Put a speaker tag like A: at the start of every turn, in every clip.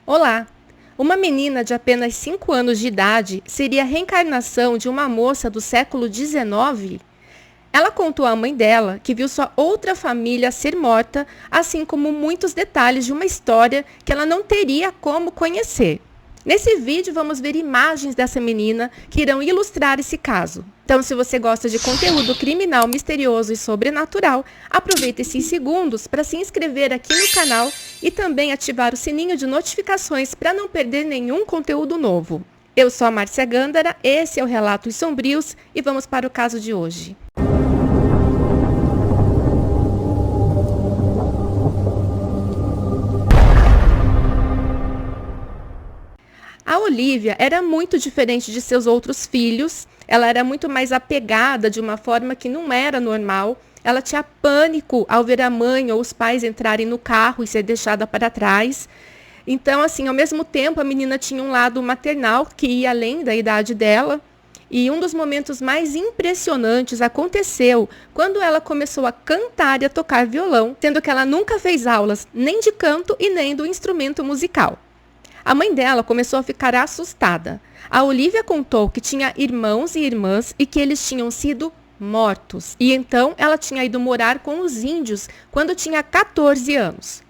A: Olá! Uma menina de apenas 5 anos de idade seria a reencarnação de uma moça do século XIX? Ela contou à mãe dela que viu sua outra família ser morta, assim como muitos detalhes de uma história que ela não teria como conhecer. Nesse vídeo vamos ver imagens dessa menina que irão ilustrar esse caso. Então, se você gosta de conteúdo criminal, misterioso e sobrenatural, aproveite esses segundos para se inscrever aqui no canal e também ativar o sininho de notificações para não perder nenhum conteúdo novo. Eu sou a Márcia Gândara, esse é o Relatos Sombrios e vamos para o caso de hoje. A Olivia era muito diferente de seus outros filhos, ela era muito mais apegada de uma forma que não era normal. Ela tinha pânico ao ver a mãe ou os pais entrarem no carro e ser deixada para trás. Então, assim, ao mesmo tempo, a menina tinha um lado maternal que ia além da idade dela. E um dos momentos mais impressionantes aconteceu quando ela começou a cantar e a tocar violão, sendo que ela nunca fez aulas nem de canto e nem do instrumento musical. A mãe dela começou a ficar assustada. A Olivia contou que tinha irmãos e irmãs e que eles tinham sido mortos. E então ela tinha ido morar com os índios quando tinha 14 anos.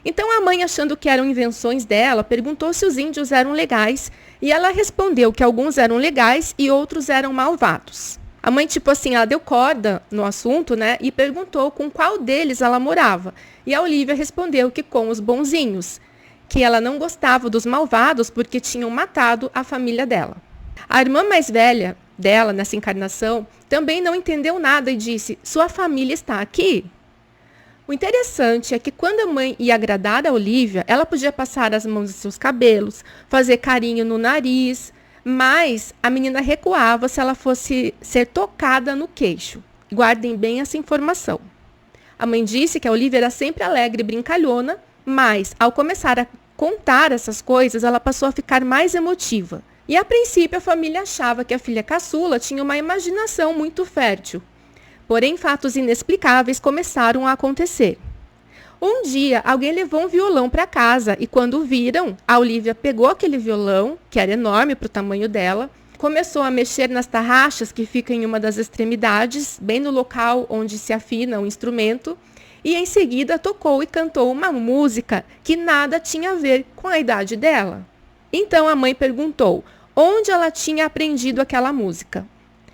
A: Então a mãe, achando que eram invenções dela, perguntou se os índios eram legais e ela respondeu que alguns eram legais e outros eram malvados. A mãe, ela deu corda no assunto, né, e perguntou com qual deles ela morava. E a Olivia respondeu que com os bonzinhos, que ela não gostava dos malvados porque tinham matado a família dela. A irmã mais velha dela, nessa encarnação, também não entendeu nada e disse: "Sua família está aqui?" O interessante é que quando a mãe ia agradar a Olivia, ela podia passar as mãos em seus cabelos, fazer carinho no nariz, mas a menina recuava se ela fosse ser tocada no queixo. Guardem bem essa informação. A mãe disse que a Olivia era sempre alegre e brincalhona, mas, ao começar a contar essas coisas, ela passou a ficar mais emotiva. E, a princípio, a família achava que a filha caçula tinha uma imaginação muito fértil. Porém, fatos inexplicáveis começaram a acontecer. Um dia, alguém levou um violão para casa e, quando viram, a Olivia pegou aquele violão, que era enorme para o tamanho dela, começou a mexer nas tarraxas que ficam em uma das extremidades, bem no local onde se afina o instrumento, e em seguida tocou e cantou uma música que nada tinha a ver com a idade dela. Então a mãe perguntou onde ela tinha aprendido aquela música.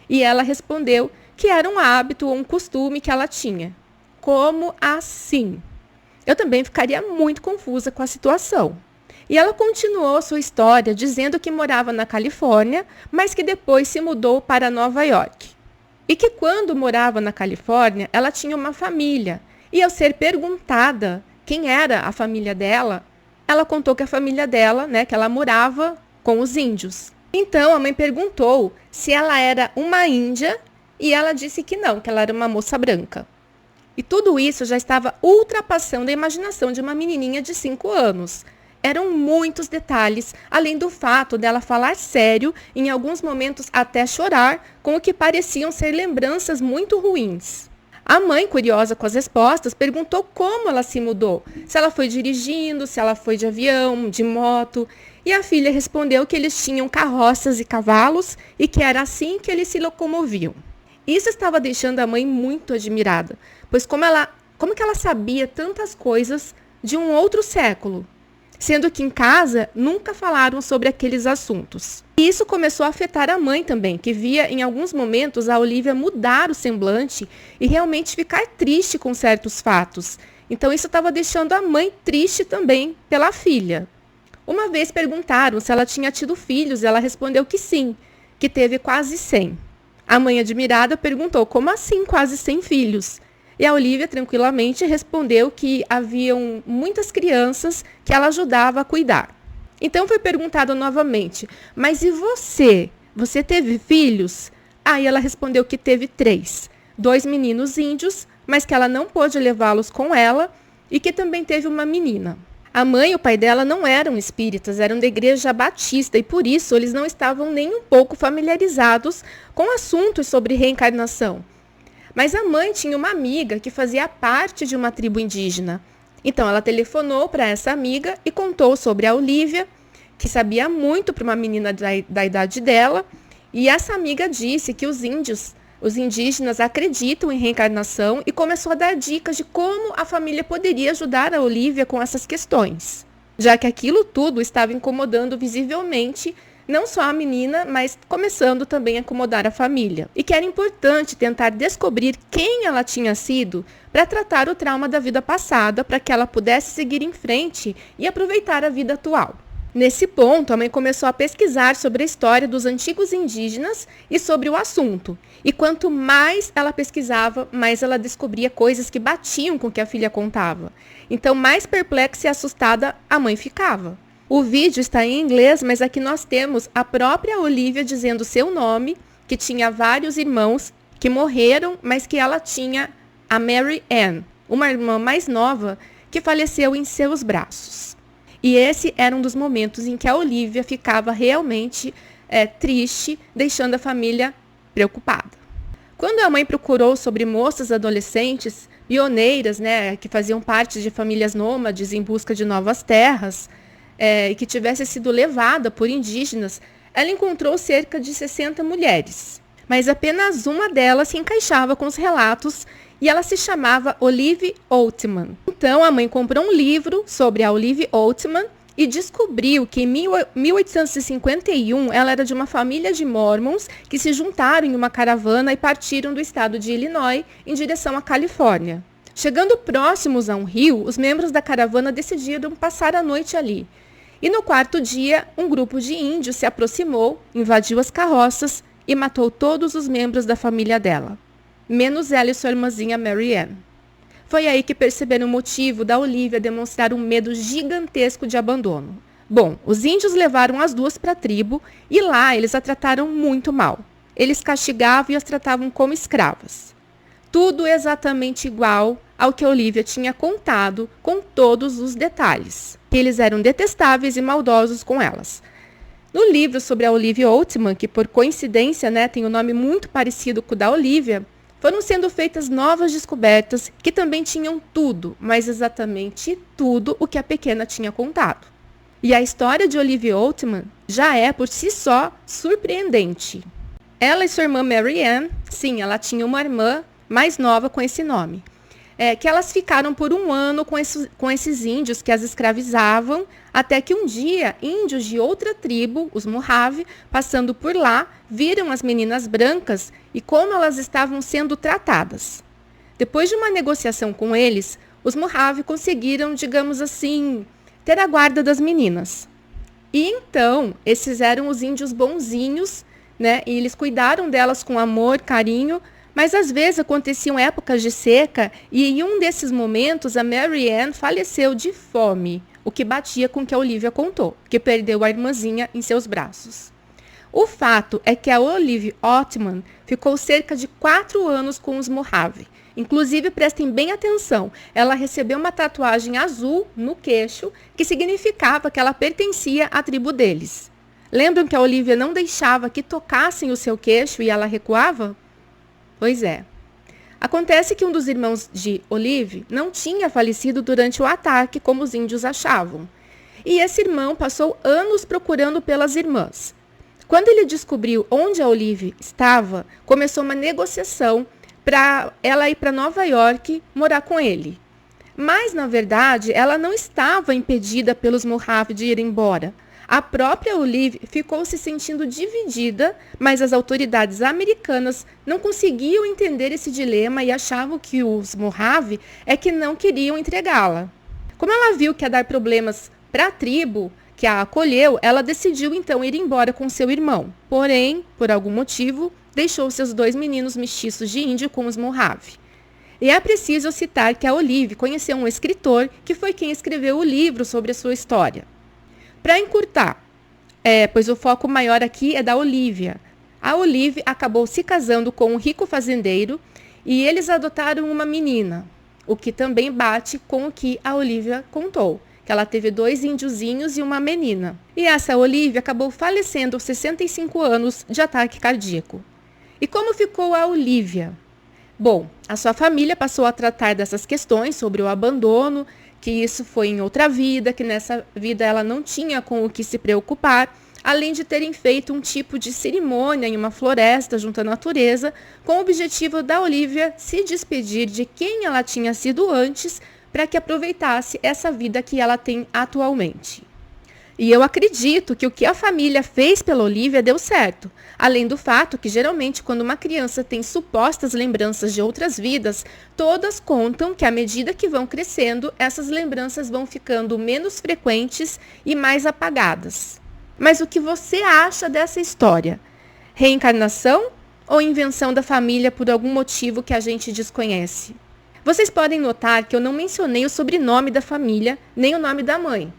A: E ela respondeu que era um hábito ou um costume que ela tinha. Como assim? Eu também ficaria muito confusa com a situação. E ela continuou sua história dizendo que morava na Califórnia, mas que depois se mudou para Nova York. E que quando morava na Califórnia, ela tinha uma família. E ao ser perguntada quem era a família dela, ela contou que a família dela, que ela morava com os índios. Então a mãe perguntou se ela era uma índia e ela disse que não, que ela era uma moça branca. E tudo isso já estava ultrapassando a imaginação de uma menininha de 5 anos. Eram muitos detalhes, além do fato dela falar sério, em alguns momentos até chorar, com o que pareciam ser lembranças muito ruins. A mãe, curiosa com as respostas, perguntou como ela se mudou, se ela foi dirigindo, se ela foi de avião, de moto, e a filha respondeu que eles tinham carroças e cavalos e que era assim que eles se locomoviam. Isso estava deixando a mãe muito admirada, pois como que ela sabia tantas coisas de um outro século, sendo que em casa nunca falaram sobre aqueles assuntos. E isso começou a afetar a mãe também, que via em alguns momentos a Olivia mudar o semblante e realmente ficar triste com certos fatos. Então isso estava deixando a mãe triste também pela filha. Uma vez perguntaram se ela tinha tido filhos e ela respondeu que sim, que teve quase 100. A mãe, admirada, perguntou como assim quase 100 filhos? E a Olivia tranquilamente respondeu que haviam muitas crianças que ela ajudava a cuidar. Então foi perguntado novamente, mas e você? Você teve filhos? Aí ela respondeu que teve 3. 2 meninos índios, mas que ela não pôde levá-los com ela e que também teve uma menina. A mãe e o pai dela não eram espíritas, eram da igreja batista e por isso eles não estavam nem um pouco familiarizados com assuntos sobre reencarnação. Mas a mãe tinha uma amiga que fazia parte de uma tribo indígena. Então, ela telefonou para essa amiga e contou sobre a Olivia, que sabia muito para uma menina da idade dela. E essa amiga disse que os indígenas acreditam em reencarnação e começou a dar dicas de como a família poderia ajudar a Olivia com essas questões, já que aquilo tudo estava incomodando visivelmente não só a menina, mas começando também a incomodar a família. E que era importante tentar descobrir quem ela tinha sido para tratar o trauma da vida passada, para que ela pudesse seguir em frente e aproveitar a vida atual. Nesse ponto, a mãe começou a pesquisar sobre a história dos antigos indígenas e sobre o assunto. E quanto mais ela pesquisava, mais ela descobria coisas que batiam com o que a filha contava. Então, mais perplexa e assustada a mãe ficava. O vídeo está em inglês, mas aqui nós temos a própria Olivia dizendo seu nome, que tinha vários irmãos que morreram, mas que ela tinha a Mary Ann, uma irmã mais nova, que faleceu em seus braços. E esse era um dos momentos em que a Olivia ficava realmente triste, deixando a família preocupada. Quando a mãe procurou sobre moças adolescentes, pioneiras, que faziam parte de famílias nômades em busca de novas terras, e que tivesse sido levada por indígenas, ela encontrou cerca de 60 mulheres. Mas apenas uma delas se encaixava com os relatos e ela se chamava Olive Oatman. Então a mãe comprou um livro sobre a Olive Oatman e descobriu que em 1851 ela era de uma família de Mormons que se juntaram em uma caravana e partiram do estado de Illinois em direção à Califórnia. Chegando próximos a um rio, os membros da caravana decidiram passar a noite ali. E no quarto dia, um grupo de índios se aproximou, invadiu as carroças e matou todos os membros da família dela, menos ela e sua irmãzinha Mary Ann. Foi aí que perceberam o motivo da Olivia demonstrar um medo gigantesco de abandono. Bom, os índios levaram as duas para a tribo e lá eles a trataram muito mal. Eles castigavam e as tratavam como escravas. Tudo exatamente igual ao que a Olivia tinha contado, com todos os detalhes. Eles eram detestáveis e maldosos com elas. No livro sobre a Olive Oatman, que por coincidência tem um nome muito parecido com o da Olivia, foram sendo feitas novas descobertas que também tinham tudo, mas exatamente tudo o que a pequena tinha contado. E a história de Olive Oatman já é por si só surpreendente. Ela e sua irmã Mary Ann, sim, ela tinha uma irmã mais nova com esse nome, que elas ficaram por um ano com esses índios que as escravizavam, até que um dia, índios de outra tribo, os Mojave, passando por lá, viram as meninas brancas e como elas estavam sendo tratadas. Depois de uma negociação com eles, os Mojave conseguiram, digamos assim, ter a guarda das meninas. E então, esses eram os índios bonzinhos, e eles cuidaram delas com amor, carinho. Mas às vezes aconteciam épocas de seca e em um desses momentos a Mary Ann faleceu de fome, o que batia com o que a Olivia contou, que perdeu a irmãzinha em seus braços. O fato é que a Olive Oatman ficou cerca de 4 anos com os Mojave. Inclusive, prestem bem atenção, ela recebeu uma tatuagem azul no queixo, que significava que ela pertencia à tribo deles. Lembram que a Olivia não deixava que tocassem o seu queixo e ela recuava? Pois é. Acontece que um dos irmãos de Olive não tinha falecido durante o ataque, como os índios achavam. E esse irmão passou anos procurando pelas irmãs. Quando ele descobriu onde a Olive estava, começou uma negociação para ela ir para Nova York morar com ele. Mas, na verdade, ela não estava impedida pelos Mojave de ir embora. A própria Olive ficou se sentindo dividida, mas as autoridades americanas não conseguiam entender esse dilema e achavam que os Mojave que não queriam entregá-la. Como ela viu que ia dar problemas para a tribo que a acolheu, ela decidiu então ir embora com seu irmão. Porém, por algum motivo, deixou seus 2 meninos mestiços de índio com os Mojave. E é preciso citar que a Olive conheceu um escritor que foi quem escreveu o livro sobre a sua história. Para encurtar, pois o foco maior aqui é da Olivia. A Olive acabou se casando com um rico fazendeiro e eles adotaram uma menina, o que também bate com o que a Olivia contou, que ela teve 2 índiozinhos e uma menina. E essa Olivia acabou falecendo aos 65 anos de ataque cardíaco. E como ficou a Olivia? Bom, a sua família passou a tratar dessas questões sobre o abandono, que isso foi em outra vida, que nessa vida ela não tinha com o que se preocupar, além de terem feito um tipo de cerimônia em uma floresta junto à natureza, com o objetivo da Olivia se despedir de quem ela tinha sido antes, para que aproveitasse essa vida que ela tem atualmente. E eu acredito que o que a família fez pela Olivia deu certo, além do fato que geralmente quando uma criança tem supostas lembranças de outras vidas, todas contam que à medida que vão crescendo, essas lembranças vão ficando menos frequentes e mais apagadas. Mas o que você acha dessa história? Reencarnação ou invenção da família por algum motivo que a gente desconhece? Vocês podem notar que eu não mencionei o sobrenome da família, nem o nome da mãe.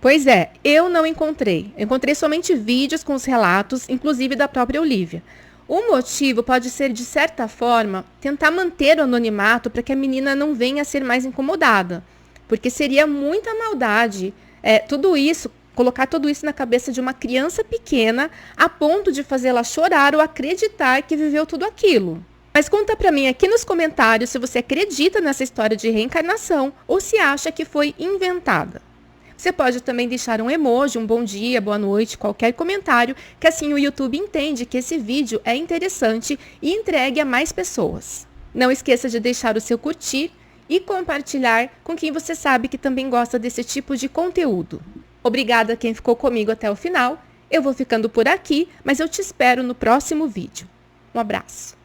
A: Pois é, eu não encontrei. Encontrei somente vídeos com os relatos, inclusive da própria Olivia. O motivo pode ser, de certa forma, tentar manter o anonimato para que a menina não venha a ser mais incomodada. Porque seria muita maldade colocar tudo isso na cabeça de uma criança pequena a ponto de fazê-la chorar ou acreditar que viveu tudo aquilo. Mas conta pra mim aqui nos comentários se você acredita nessa história de reencarnação ou se acha que foi inventada. Você pode também deixar um emoji, um bom dia, boa noite, qualquer comentário, que assim o YouTube entende que esse vídeo é interessante e entregue a mais pessoas. Não esqueça de deixar o seu curtir e compartilhar com quem você sabe que também gosta desse tipo de conteúdo. Obrigada a quem ficou comigo até o final. Eu vou ficando por aqui, mas eu te espero no próximo vídeo. Um abraço.